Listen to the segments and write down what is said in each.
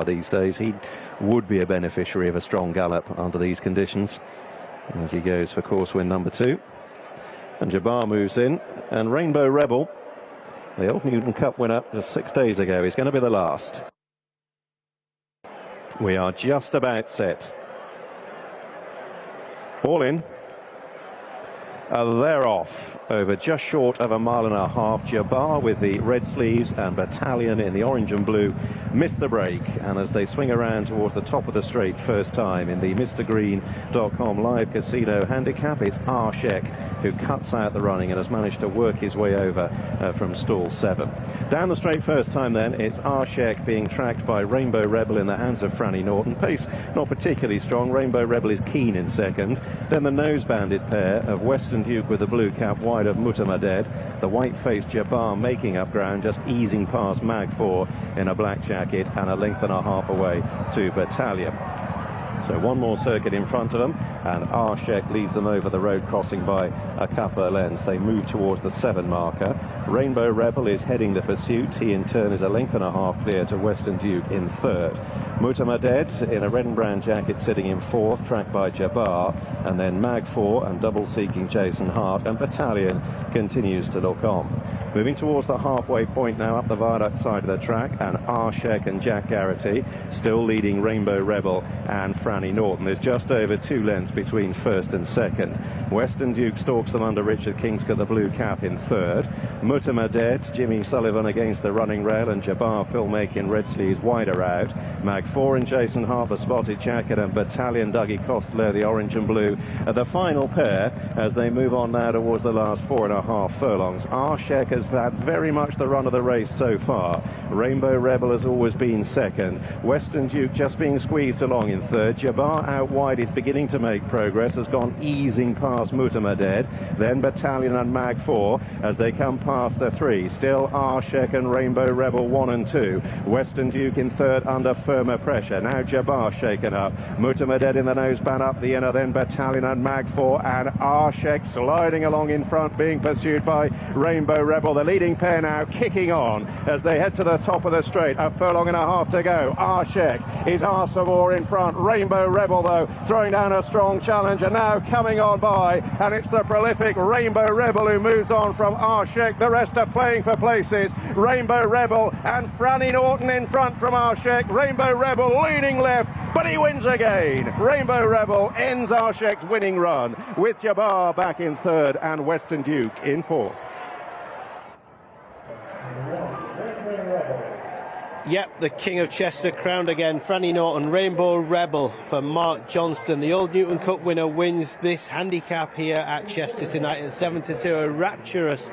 these days. He would be a beneficiary of a strong gallop under these conditions as he goes for course win number 2. And Jabbar moves in, and Rainbow Rebel, the Old Newton Cup winner just 6 days ago, is going to be the last. We are just about set. All in. They're off over just short of a mile and a half. Jabbar with the red sleeves and Battalion in the orange and blue missed the break, and as they swing around towards the top of the straight first time in the MrGreen.com live casino handicap, it's Arshek who cuts out the running and has managed to work his way over from stall 7. Down the straight first time then, it's Arshek being tracked by Rainbow Rebel in the hands of Franny Norton. Pace not particularly strong. Rainbow Rebel is keen in second. Then the nose-banded pair of Western Duke with the blue cap wide of Mutamaded. The white-faced Jabbar making up ground, just easing past Mag 4 in a black jacket and a length and a half away to Battalion. So one more circuit in front of them, and Arshek leads them over the road crossing by a couple of lengths. They move towards the 7 marker. Rainbow Rebel is heading the pursuit. He in turn is a length and a half clear to Western Duke in 3rd. Mutamaded in a red and brown jacket sitting in 4th, tracked by Jabbar, and then Mag 4 and double seeking Jason Hart, and Battalion continues to look on. Moving towards the halfway point now up the viaduct side of the track, and Arshek and Jack Garrity still leading Rainbow Rebel and Franny Norton. There's just over 2 lengths between 1st and 2nd. Western Duke stalks them under Richard Kingscote, the blue cap, in 3rd. Mutamaded, Jimmy Sullivan against the running rail, and Jabbar filmmaking red sleeves wider out. Mag 4 and Jason Hart, the spotted jacket, and Battalion Dougie Costello, the orange and blue, the final pair as they move on now towards the last 4.5 furlongs. Arshek has had very much the run of the race so far. Rainbow Rebel has always been 2nd. Western Duke just being squeezed along in 3rd. Jabbar out wide is beginning to make progress, has gone easing past Mutamaded. Then Battalion and Mag 4 as they come past the 3. Still Arshek and Rainbow Rebel 1 and 2. Western Duke in 3rd under firmer pressure. Now Jabbar shaken up. Mutamaded in the noseband up the inner, then Battalion and Mag 4, and Arshek sliding along in front, being pursued by Rainbow Rebel. The leading pair now kicking on as they head to the top of the straight. A furlong and a half to go. Arshek is Arsenal in front. Rainbow Rebel, though, throwing down a strong challenge, and now coming on by, and it's the prolific Rainbow Rebel who moves on from Arshek. The rest are playing for places. Rainbow Rebel and Franny Norton in front from Arshek. Rainbow Rebel leaning left, but he wins again. Rainbow Rebel ends Arshek's winning run with Jabbar back in 3rd and Western Duke in 4th. Yep, the King of Chester crowned again. Franny Norton, Rainbow Rebel for Mark Johnston. The Old Newton Cup winner wins this handicap here at Chester tonight at 7-2. A rapturous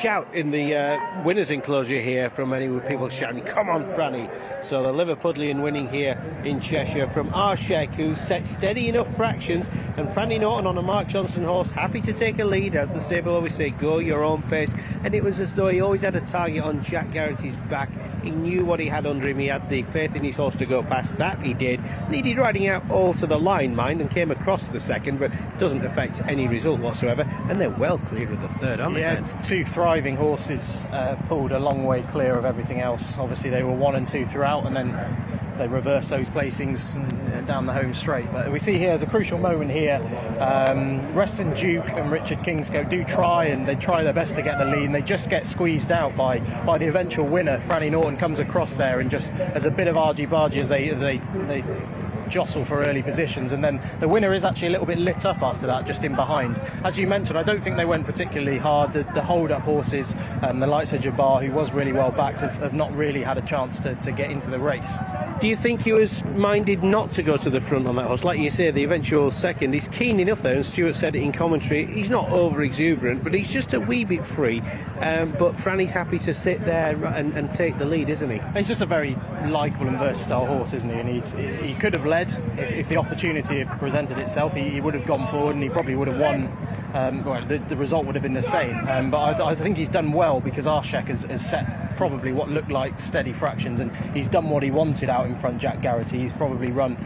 shout in the winners enclosure here from many people shouting, "Come on, Franny!" So the Liverpudlian winning here in Cheshire from Arshek, who set steady enough fractions, and Franny Norton on a Mark Johnston horse, happy to take a lead, as the stable always say, go your own pace. And it was as though he always had a target on Jack Garrity's back. He knew what he had under him. He had the faith in his horse to go past that. He did. Needed riding out all to the line, mind, and came across the 2nd, but doesn't affect any result whatsoever. And they're well clear of the 3rd, aren't they? Yeah, 2 thriving horses pulled a long way clear of everything else. Obviously, they were 1 and 2 throughout, and then they reversed those placings and down the home straight. But we see here there's a crucial moment here. Western Duke and Richard Kingscote do try, and they try their best to get the lead, and they just get squeezed out by the eventual winner. Franny Norton comes across there, and just as a bit of argy-bargy as they jostle for early positions, and then the winner is actually a little bit lit up after that, just in behind. As you mentioned, I don't think they went particularly hard. The hold-up horses, the likes of Jabbar, who was really well backed, have not really had a chance to get into the race. Do you think he was minded not to go to the front on that horse? Like you say, the eventual 2nd, he's keen enough there, and Stuart said it in commentary, he's not over-exuberant, but he's just a wee bit free. But Franny's happy to sit there and take the lead, isn't he? He's just a very likeable and versatile horse, isn't he? And he could have led if the opportunity had presented itself. He would have gone forward, and he probably would have won. The result would have been the same. But I think he's done well, because Arshek has set probably what looked like steady fractions, and he's done what he wanted out in front. Jack Garrity, he's probably run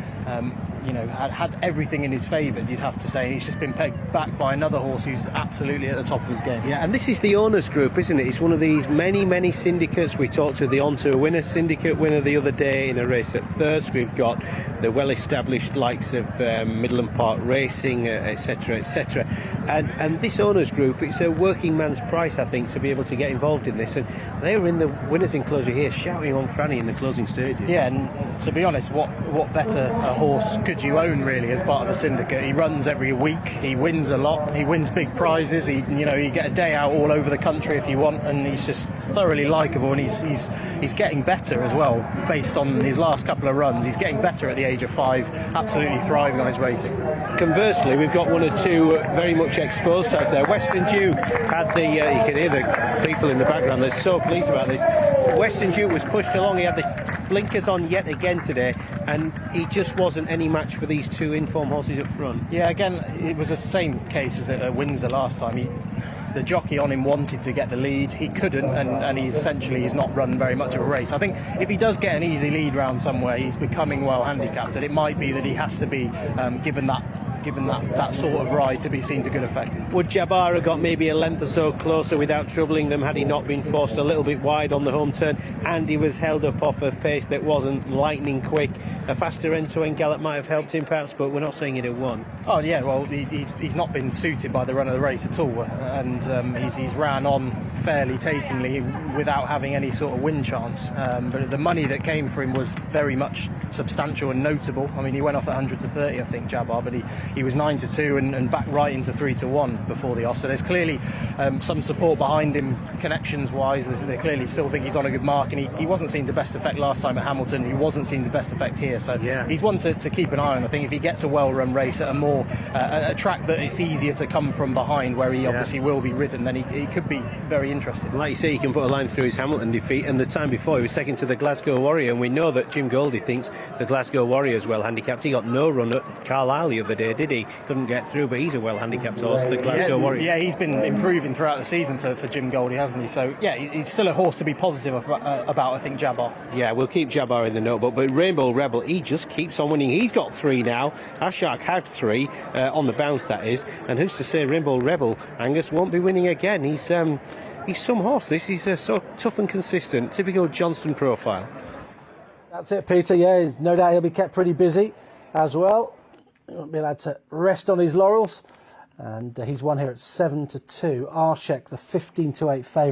you know, had everything in his favour, you'd have to say. He's just been pegged back by another horse who's absolutely at the top of his game. Yeah, and this is the owners group, isn't it? It's one of these many syndicates. We talked to the On-Tour winner syndicate winner the other day in a race at Thirsk. We've got the well-established likes of Midland Park Racing, etc., etc. And this owners group, it's a working man's price, I think, to be able to get involved in this. And they were in the winners' enclosure here, shouting on Franny in the closing stages. Yeah, and to be honest, what better a horse could you own really as part of a syndicate? He runs every week, he wins a lot, he wins big prizes. You get a day out all over the country if you want, and he's just thoroughly likeable, and he's getting better as well based on his last couple of runs. He's getting better at the age of 5, absolutely thriving on his racing. Conversely, we've got one or two very much exposed sides there. Western Dew had the you can hear the people in the background, they're so pleased about this. Western Dew was pushed along, he had the blinkers on yet again today, and he just wasn't any match for these two informed horses up front. Yeah, again, it was the same case as at Windsor last time. The jockey on him wanted to get the lead, he couldn't, and he's not run very much of a race. I think if he does get an easy lead round somewhere, he's becoming well handicapped, and it might be that he has to be given that sort of ride to be seen to good effect. Would Jabbar have got maybe a length or so closer without troubling them had he not been forced a little bit wide on the home turn, and he was held up off a pace that wasn't lightning quick? A faster end-to-end gallop might have helped him perhaps, but we're not saying he'd have won. Oh yeah, well he's not been suited by the run of the race at all, and he's ran on fairly takingly without having any sort of win chance. But the money that came for him was very much substantial and notable. I mean, he went off at 100 to 30, I think, Jabbar, but he was 9 to 2 and back right into 3 to 1 before the off. So there's clearly some support behind him, connections wise. They clearly still think he's on a good mark, and he wasn't seen to best effect last time at Hamilton. He wasn't seen to best effect here. So yeah, he's one to keep an eye on. I think if he gets a well-run race at a track that it's easier to come from behind, where he obviously will be ridden, then he could be very interesting. Like you say, he can put a line through his Hamilton defeat, and the time before he was second to the Glasgow Warrior, and we know that Jim Goldie thinks the Glasgow Warrior is well handicapped. He got no run at Carlisle the other day, did he? Couldn't get through, but he's a well handicapped horse, the Glasgow Warrior. Yeah, he's been improving throughout the season for Jim Goldie, hasn't he? So yeah, he's still a horse to be positive about, I think, Jabbar. Yeah, we'll keep Jabbar in the notebook, but Rainbow Rebel, he just keeps on winning. He's got 3 now. Ashak had 3 on the bounce, that is, and who's to say Rainbow Rebel, Angus, won't be winning again? He's some horse. This is so tough and consistent, typical Johnston profile. That's it, Peter. Yeah, no doubt he'll be kept pretty busy as well. He won't be allowed to rest on his laurels, and he's won here at 7 to 2. Arshek, the 15 to 8 favourite.